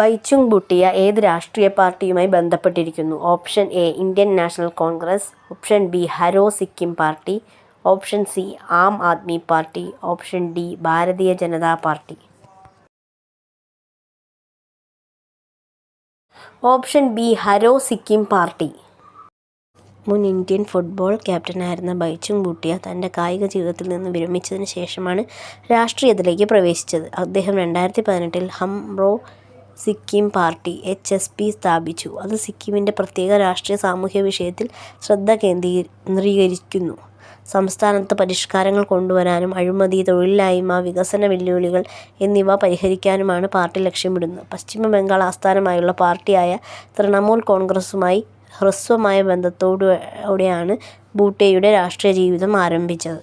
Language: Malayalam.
ബൈചുങ് ഭൂട്ടിയ ഏത് രാഷ്ട്രീയ പാർട്ടിയുമായി ബന്ധപ്പെട്ടിരിക്കുന്നു? Option A Indian National Congress, option B Hamro Sikkim party, option C Aam Aadmi party, option D Bharatiya Janata party. Option B Hamro Sikkim party. മുൻ ഇന്ത്യൻ ഫുട്ബോൾ ക്യാപ്റ്റനായിരുന്ന ബൈചുങ് ഭൂട്ടിയ തൻ്റെ കായിക ജീവിതത്തിൽ നിന്ന് വിരമിച്ചതിന് ശേഷമാണ് രാഷ്ട്രീയത്തിലേക്ക് പ്രവേശിച്ചത്. അദ്ദേഹം 2018-ൽ ഹരോ സിക്കിം പാർട്ടി (HSP) സ്ഥാപിച്ചു. അത് സിക്കിമിൻ്റെ പ്രത്യേക രാഷ്ട്രീയ സാമൂഹ്യ വിഷയത്തിൽ ശ്രദ്ധ കേന്ദ്രീകരിക്കുന്നു. സംസ്ഥാനത്ത് പരിഷ്കാരങ്ങൾ കൊണ്ടുവരാനും അഴിമതി, തൊഴിലില്ലായ്മ, വികസന വെല്ലുവിളികൾ എന്നിവ പരിഹരിക്കാനുമാണ് പാർട്ടി ലക്ഷ്യമിടുന്നത്. പശ്ചിമ ബംഗാൾ ആസ്ഥാനമായുള്ള പാർട്ടിയായ തൃണമൂൽ കോൺഗ്രസുമായി ഹ്രസ്വമായ ബന്ധത്തോടെയാണ് ഭൂട്ടിയയുടെ രാഷ്ട്രീയ ജീവിതം ആരംഭിച്ചത്.